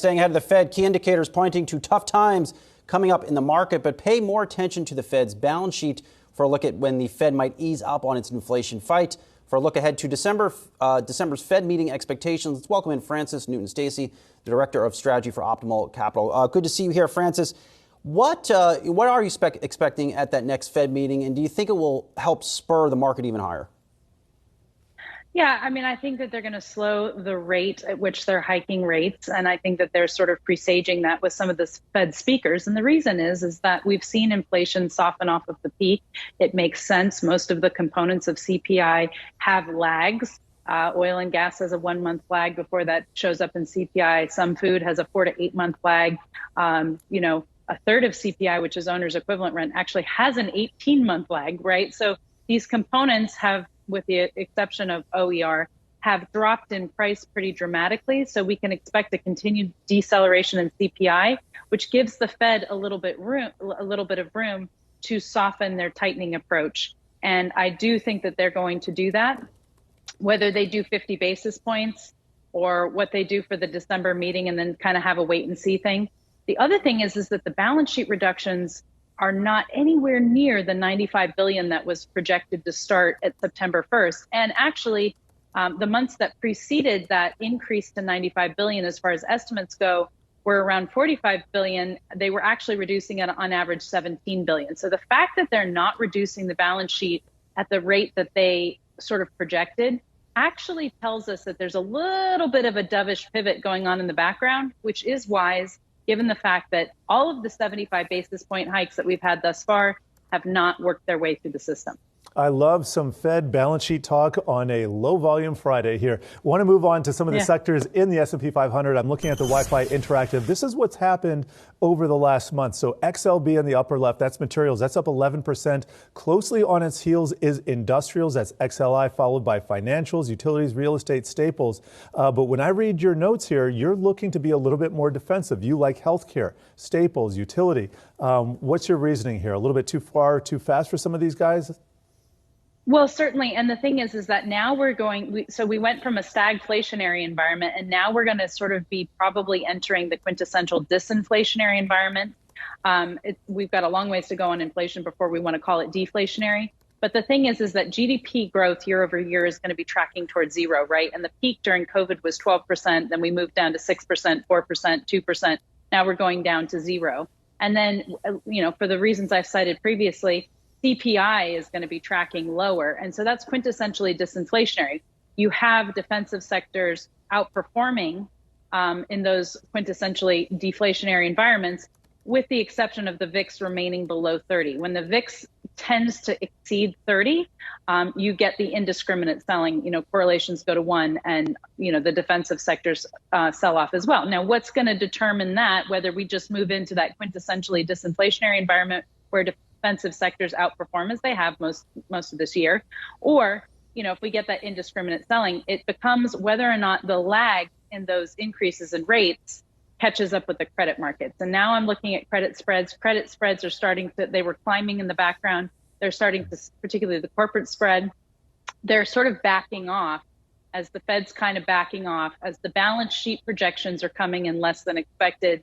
staying ahead of the Fed, key indicators pointing to tough times coming up in the market, but pay more attention to the Fed's balance sheet for a look at when the Fed might ease up on its inflation fight. For a look ahead to December's Fed meeting expectations, let's welcome in Francis Newton-Stacy, the Director of Strategy for Optimal Capital. Good to see you here, Francis. What are you expecting at that next Fed meeting, and do you think it will help spur the market even higher? Yeah, I mean, I think that they're going to slow the rate at which they're hiking rates. And I think that they're sort of presaging that with some of the Fed speakers. And the reason is that we've seen inflation soften off of the peak. It makes sense. Most of the components of CPI have lags. Oil and gas has a 1 month lag before that shows up in CPI. Some food has a 4 to 8 month lag. A third of CPI, which is owner's equivalent rent, actually has an 18-month lag, right? So these components have, with the exception of OER, have dropped in price pretty dramatically. So we can expect a continued deceleration in CPI, which gives the Fed a little bit of room to soften their tightening approach. And I do think that they're going to do that, whether they do 50 basis points or what they do for the December meeting and then kind of have a wait and see thing. The other thing is that the balance sheet reductions are not anywhere near the $95 billion that was projected to start at September 1st. And actually, the months that preceded that increase to $95 billion, as far as estimates go, were around $45 billion. They were actually reducing it on average $17 billion. So the fact that they're not reducing the balance sheet at the rate that they sort of projected actually tells us that there's a little bit of a dovish pivot going on in the background, which is wise, given the fact that all of the 75 basis point hikes that we've had thus far have not worked their way through the system. I love some Fed balance sheet talk on a low volume Friday here. Want to move on to some of the sectors in the S&P 500. I'm looking at the Wi-Fi Interactive. This is what's happened over the last month. So XLB in the upper left, that's materials. That's up 11%. Closely on its heels is industrials. That's XLI, followed by financials, utilities, real estate, staples. But when I read your notes here, you're looking to be a little bit more defensive. You like healthcare, staples, utility. What's your reasoning here? A little bit too far, too fast for some of these guys? Well, certainly. And the thing is that now we went from a stagflationary environment, and now we're going to sort of be probably entering the quintessential disinflationary environment. We've got a long ways to go on inflation before we want to call it deflationary. But the thing is that GDP growth year over year is going to be tracking towards zero, right? And the peak during COVID was 12%. Then we moved down to 6%, 4%, 2%. Now we're going down to zero. And then, for the reasons I've cited previously, CPI is going to be tracking lower. And so that's quintessentially disinflationary. You have defensive sectors outperforming in those quintessentially deflationary environments, with the exception of the VIX remaining below 30. When the VIX tends to exceed 30, you get the indiscriminate selling, correlations go to 1, and, the defensive sectors sell off as well. Now, what's going to determine that, whether we just move into that quintessentially disinflationary environment where defensive sectors outperform as they have most of this year, or if we get that indiscriminate selling, it becomes whether or not the lag in those increases in rates catches up with the credit markets. And now I'm looking at credit spreads. Credit spreads are they were climbing in the background. They're starting to, particularly the corporate spread, they're sort of backing off as the Fed's kind of backing off, as the balance sheet projections are coming in less than expected.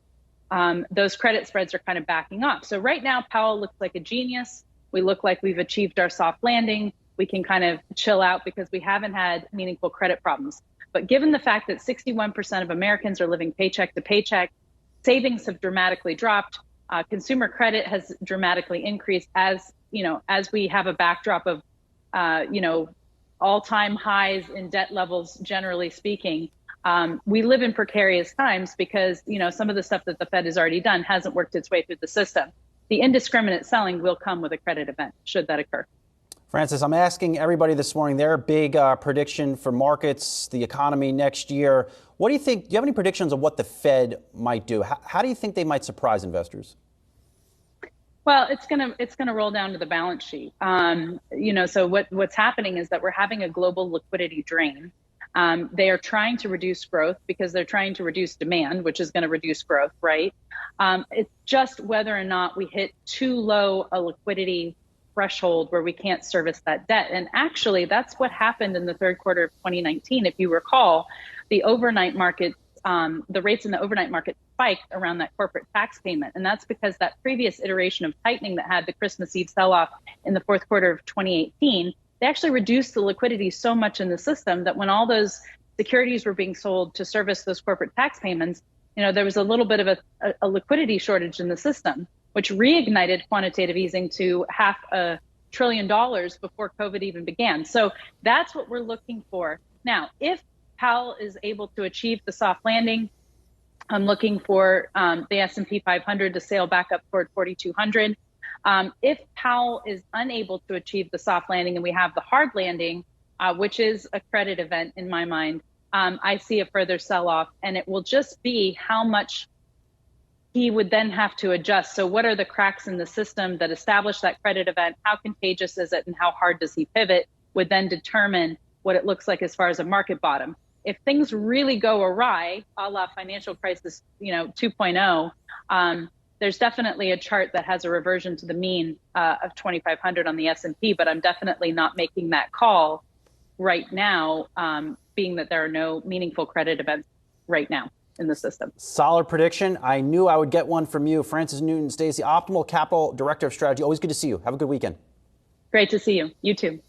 Those credit spreads are kind of backing off. So right now, Powell looks like a genius. We look like we've achieved our soft landing. We can kind of chill out because we haven't had meaningful credit problems. But given the fact that 61% of Americans are living paycheck to paycheck, savings have dramatically dropped. Consumer credit has dramatically increased as we have a backdrop of, all-time highs in debt levels, generally speaking. We live in precarious times because, some of the stuff that the Fed has already done hasn't worked its way through the system. The indiscriminate selling will come with a credit event, should that occur. Francis, I'm asking everybody this morning their big prediction for markets, the economy next year. What do you think? Do you have any predictions of what the Fed might do? How do you think they might surprise investors? Well, it's gonna roll down to the balance sheet. So what's happening is that we're having a global liquidity drain. They are trying to reduce growth because they're trying to reduce demand, which is going to reduce growth, right? It's just whether or not we hit too low a liquidity threshold where we can't service that debt. And actually, that's what happened in the third quarter of 2019. If you recall, the overnight market the rates in the overnight market spiked around that corporate tax payment. And that's because that previous iteration of tightening that had the Christmas Eve sell-off in the fourth quarter of 2018, they actually reduced the liquidity so much in the system that when all those securities were being sold to service those corporate tax payments, there was a little bit of a liquidity shortage in the system, which reignited quantitative easing to $500 billion before COVID even began. So that's what we're looking for. Now, if Powell is able to achieve the soft landing, I'm looking for the S&P 500 to sail back up toward 4,200. If Powell is unable to achieve the soft landing and we have the hard landing, which is a credit event in my mind, I see a further sell-off, and it will just be how much he would then have to adjust. So what are the cracks in the system that establish that credit event? How contagious is it, and how hard does he pivot would then determine what it looks like as far as a market bottom. If things really go awry, a la financial crisis, 2.0, there's definitely a chart that has a reversion to the mean of 2,500 on the S&P, but I'm definitely not making that call right now, being that there are no meaningful credit events right now in the system. Solid prediction. I knew I would get one from you. Frances Newton, Stacy, Optimal Capital Director of Strategy. Always good to see you. Have a good weekend. Great to see you. You too.